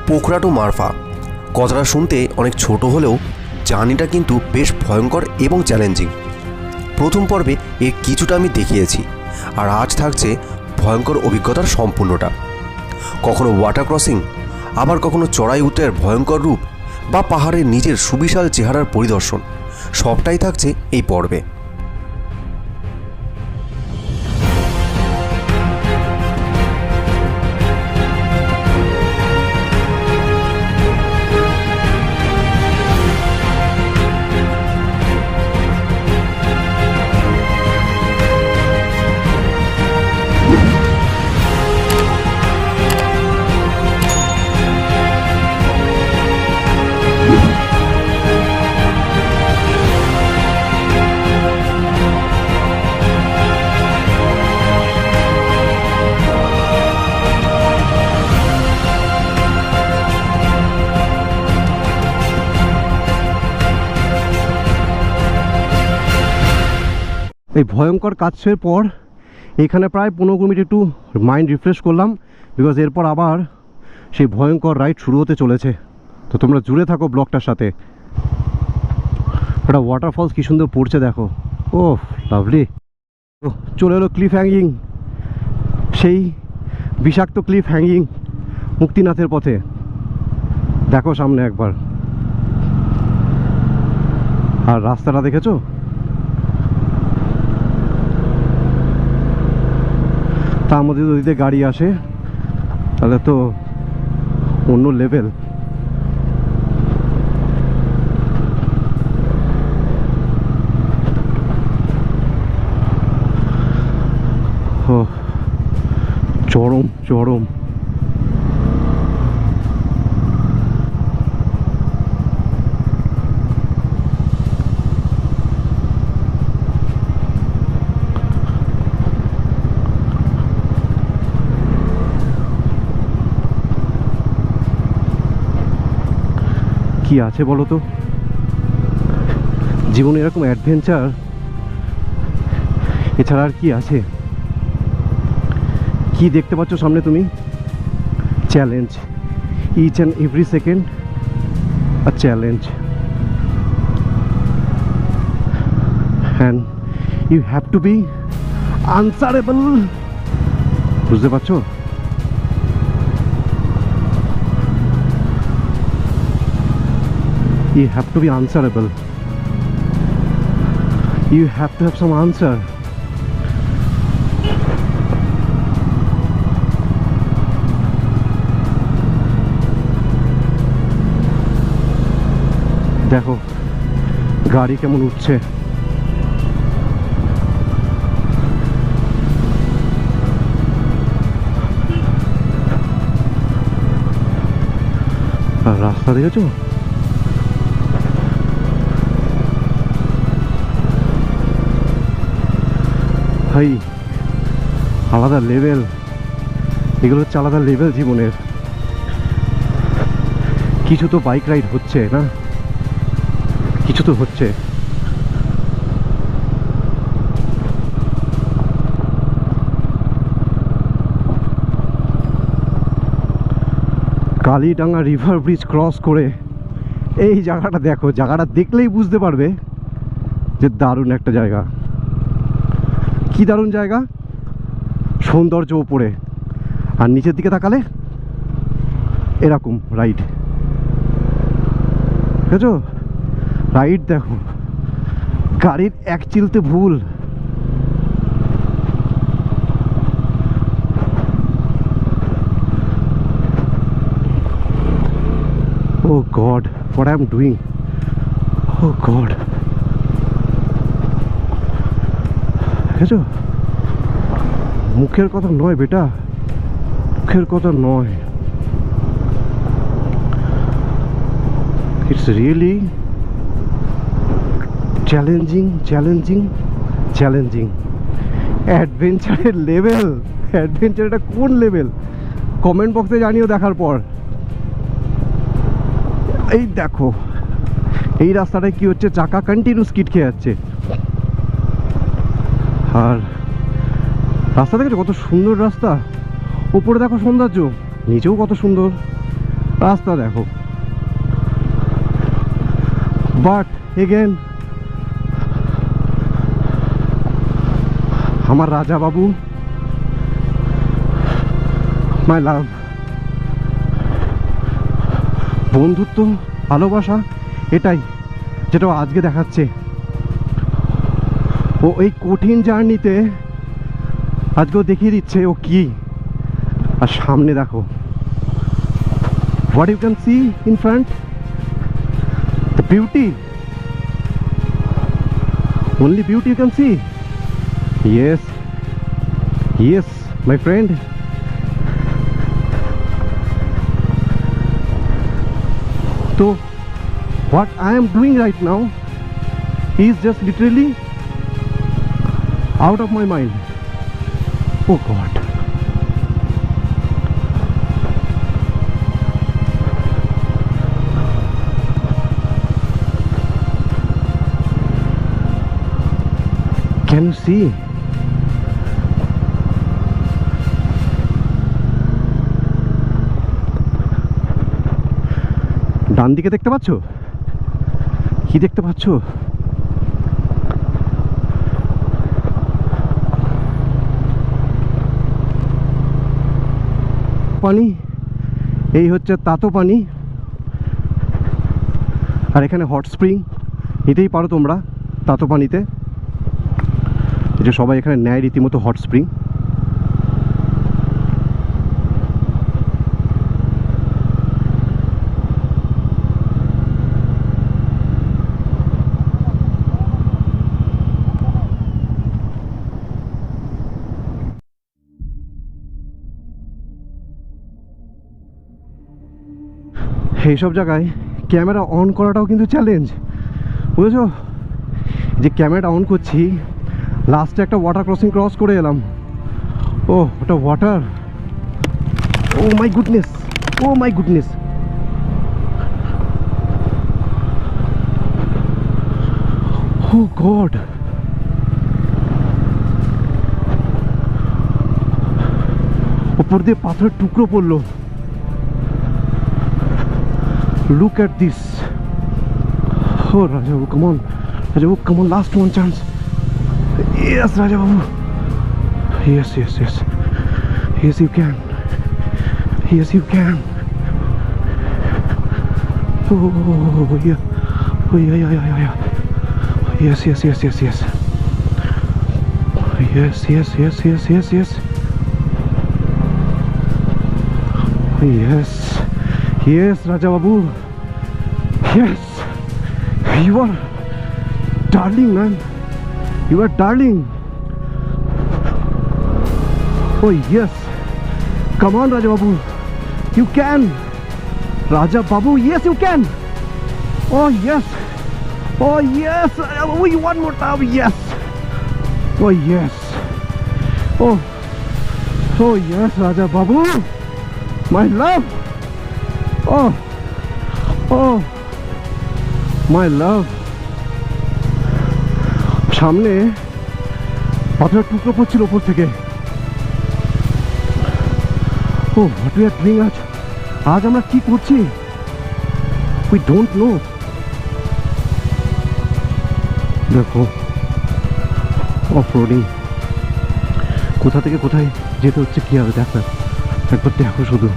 Pokhara two মারফা কথাটা শুনতে অনেক ছোট হলেও জার্নিটা কিন্তু বেশ ভয়ঙ্কর এবং চ্যালেঞ্জিং। প্রথম পর্বে এর কিছুটা আমি দেখিয়েছি, আর আজ থাকছে ভয়ঙ্কর অভিজ্ঞতার সম্পূর্ণটা। কখনো ওয়াটার ক্রসিং, আবার কখনো চড়াই উত্তরের ভয়ঙ্কর রূপ বা পাহাড়ের নিজের সুবিশাল চেহারার পরিদর্শন, সবটাই থাকছে এই পর্বে। এই ভয়ঙ্কর কাজের পর এখানে প্রায় 15 মিনিট একটু মাইন্ড রিফ্রেশ করলাম, বিকজ এরপর আবার সেই ভয়ঙ্কর রাইড শুরু হতে চলেছে। তো তোমরা জুড়ে থাকো ব্লগটার সাথে। একটা ওয়াটারফলস কি সুন্দর পড়ছে দেখো, ও লাভলি। চলে এলো ক্লিফ হ্যাঙ্গিং, সেই বিষাক্ত ক্লিফ হ্যাঙ্গিং মুক্তিনাথের পথে। দেখো সামনে একবার, আর রাস্তাটা দেখেছো? তার মধ্যে যদি গাড়ি আসে তাহলে তো অন্য লেভেল। ও চরম চরম। কি আছে বলো তো জীবনে এরকম অ্যাডভেঞ্চার এছাড়া আর কি আছে? কি দেখতে পাচ্ছ সামনে তুমি? Challenge, each and every second a challenge, and you have to be answerable. বুঝতে পারছো? You have to be answerable. You have to have some answer. দেখো গাড়ি কেমন উঠছে। আর রাস্তা দেখেছো? ভাই আলাদা লেভেল, এগুলো হচ্ছে আলাদা লেভেল জীবনের। কিছু তো বাইক রাইড হচ্ছে না, কিছু তো হচ্ছে। কালীডাঙ্গা রিভার ব্রিজ ক্রস করে এই জায়গাটা দেখো, জায়গাটা দেখলেই বুঝতে পারবে যে দারুণ একটা জায়গা। কি দারুণ জায়গা, সৌন্দর্য উপরে, আর নিচের দিকে তাকালে এরকম রাইড। বুঝেছো? রাইড দেখো, গাড়ির এক চিলতে ভুল। Oh god, what I am doing, oh god. দেখেছো? মুখের কথা নয় বেটা, মুখের কথা নয়। It's really challenging challenging challenging. অ্যাডভেঞ্চারের লেভেল, অ্যাডভেঞ্চার এটা কোন লেভেল কমেন্ট বক্সে জানিও দেখার পর। এই দেখো এই রাস্তাটায় কি হচ্ছে, চাকা কন্টিনিউ স্কিড খেয়ে যাচ্ছে। আর রাস্তা দেখেছো কত সুন্দর রাস্তা, উপরে দেখো সৌন্দর্য, নিচেও কত সুন্দর। রাস্তা দেখো। বাট এগেন আমার রাজা বাবু, মাই লাভ। বন্ধুত্ব, ভালোবাসা, এটাই যেটা আজকে দেখাচ্ছে। ও এই কঠিন জার্নিতে আজকেও দেখিয়ে দিচ্ছে ও কি। আর সামনে দেখো, what you can see in front, the beauty, only beauty you can see. Yes, yes my friend. So what I am doing right now is just literally out of my mind. Oh God. Can you see? ডান দিকে দেখতে পাচ্ছ? কি দেখতে পাচ্ছ? পানি, এই হচ্ছে তাতো পানি। আর এখানে হট স্প্রিং, নিতেই পারো তোমরা তাতো পানিতে। এই যে সবাই এখানে নেয় রীতিমতো হট স্প্রিং। এইসব জায়গায় ক্যামেরা অন করাটাও কিন্তু চ্যালেঞ্জ, বুঝেছো? যে ক্যামেরাটা অন করছি, লাস্টে একটা ওয়াটার ক্রস করে এলাম। ও ওটা water, oh my goodness, oh my goodness. Oh God, উপর দিয়ে পাথরের টুকরো পড়লো। Look at this. Oh Raja, come on. Raja, come on, last one chance. Yes, Raja Babu. Yes, yes, yes. Yes, you can. Yes, you can. Oh, yeah. Oh, yeah, yeah, yeah, yeah. Yes, yes, yes, yes, yes. Yes, yes, yes, yes, yes, yes. Yes. Yes, Raja Babu. Yes. You are darling, man. You are darling. Oh, yes. Come on, Raja Babu. You can. Raja Babu, yes, you can. Oh, yes. Oh, yes. Raja Babu, you one more time. Yes. Oh, yes. Oh. Oh, yes, Raja Babu. My love. Oh, oh, my love. সামনে পাথরের টুকরো পড়ছিল ওপর থেকে। ও what we are doing আজ আমরা কি করছি? We don't know. দেখো অফ রোডিং, কোথা থেকে কোথায় যেতে হচ্ছে কি হবে দেখো, একবার দেখো শুধু।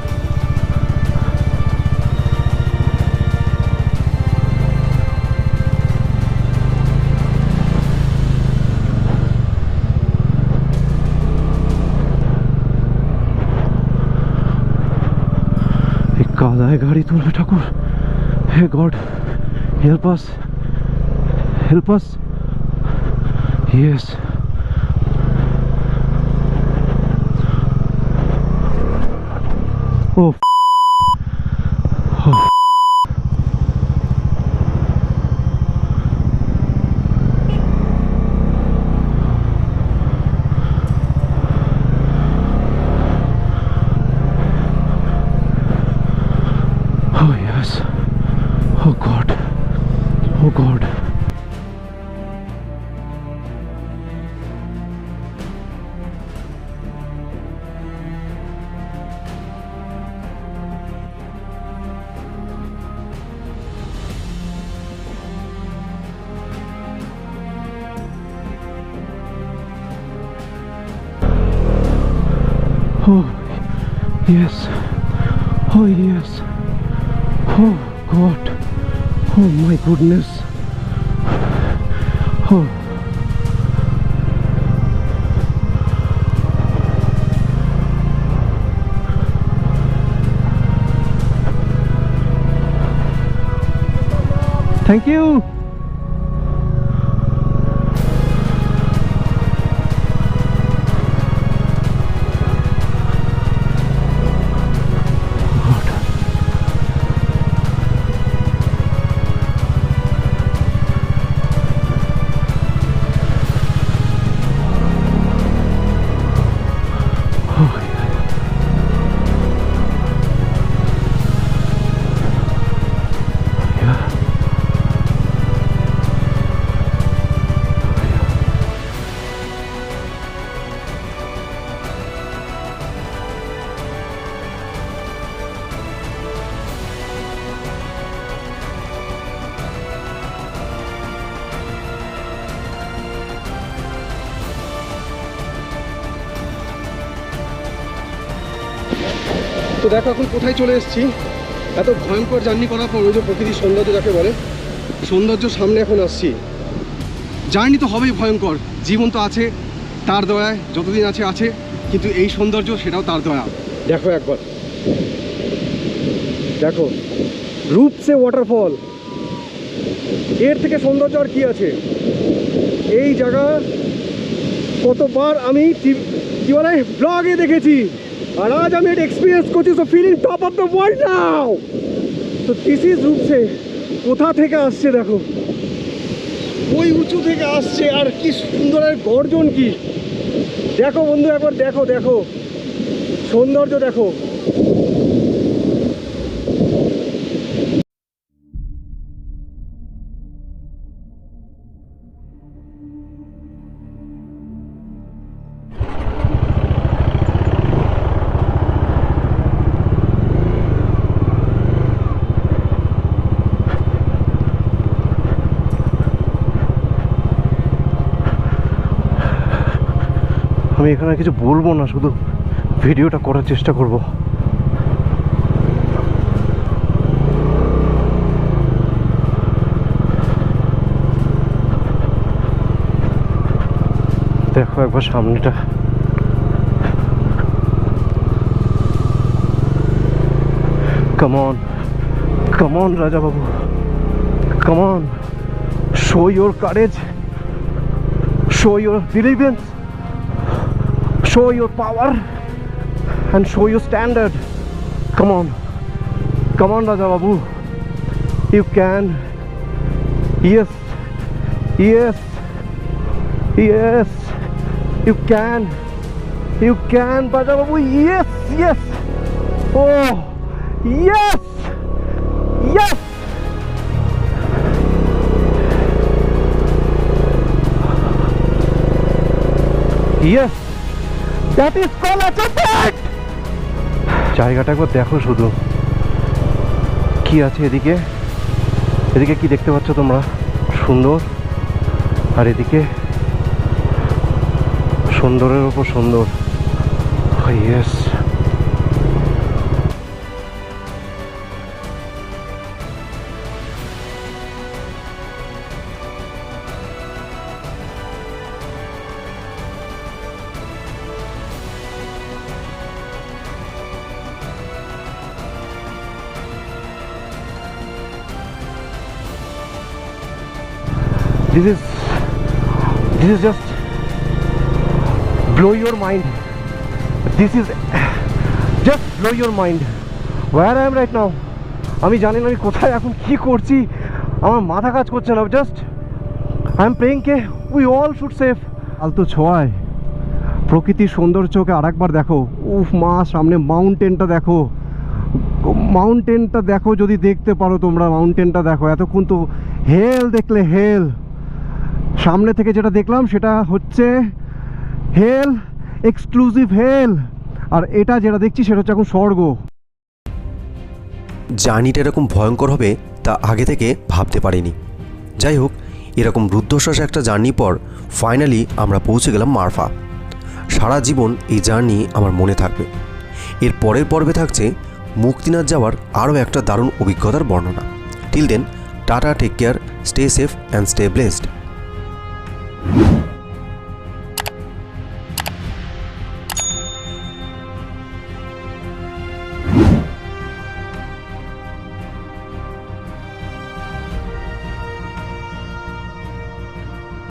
কাদায় গাড়ি তুলবে ঠাকুর। Hey god, help us, help us. Yes, oh God. Oh, yes. Oh, yes. Oh, God. Oh, my goodness. Oh. Thank you. তো দেখো এখন কোথায় চলে এসেছি। এত ভয়ঙ্কর জার্নি করার পর ওই যে প্রকৃতির সৌন্দর্য যাকে বলে, সৌন্দর্য সামনে এখন আসছি। জার্নি তো হবেই ভয়ঙ্কর, জীবন তো আছে তার দয়ায়, যতদিন আছে আছে, কিন্তু এই সৌন্দর্য সেটাও তার দয়া। দেখো একবার, দেখো রূপসে ওয়াটারফল, এর থেকে সৌন্দর্য আর কি আছে। এই জায়গা কতবার আমি কি বলে ব্লগে দেখেছি, আর আজ আমি এটা এক্সপিরিয়েন্স করছি। So feeling top of the world now. তো দিস ইজ রূপসে। কোথা থেকে আসছে দেখো, ওই উঁচু থেকে আসছে, আর কি সুন্দরের গর্জন, কি দেখো বন্ধু একবার দেখো, দেখো সৌন্দর্য দেখো। আমি এখানে কিছু বলবো না, শুধু ভিডিওটা করার চেষ্টা করব। দেখো একবার সামনেটা, কাম on Raja Babu, come on, show your courage, show your believance, show your power and show your standard. Come on Raja Babu, you can. Yes, you can Raja Babu. Yes, oh yes. That is called achievement. জায়গাটা একবার দেখো শুধু, কি আছে এদিকে, এদিকে কি দেখতে পাচ্ছ তোমরা, সুন্দর, আর এদিকে সুন্দরের উপর সুন্দর। Yes, This is just blow your mind. This is just blow your mind. Where I am right now, আমি জানি না আমি কোথায় এখন কি করছি, আমার মাথা কাজ করছে না। Just I am praying K we all should save. আলতো ছোঁয়ায় প্রকৃতির সৌন্দর্যকে আরেকবার দেখো। উফ মা, সামনে মাউন্টেনটা দেখো, মাউন্টেনটা দেখো, যদি দেখতে পারো তোমরা মাউন্টেনটা দেখো। এতক্ষণ তো হেল দেখলে, হেল। সামনে থেকে যেটা দেখলাম সেটা হচ্ছে হেল, এক্সক্লুসিভ হেল, আর এটা যেটা দেখছি সেটা হচ্ছে এখন স্বর্গ। জার্নিটা এরকম ভয়ঙ্কর হবে তা আগে থেকে ভাবতে পারিনি। যাই হোক, এরকম রুদ্ধশ্বাস একটা জার্নি পর ফাইনালি আমরা পৌঁছে গেলাম মারফা। সারা জীবন এই জার্নি আমার মনে থাকবে। এর পরের পর্বে থাকছে মুক্তিনাথ যাওয়ার আরও একটা দারুণ অভিজ্ঞতার বর্ণনা। Till then, tata, take care, stay safe and stay blessed.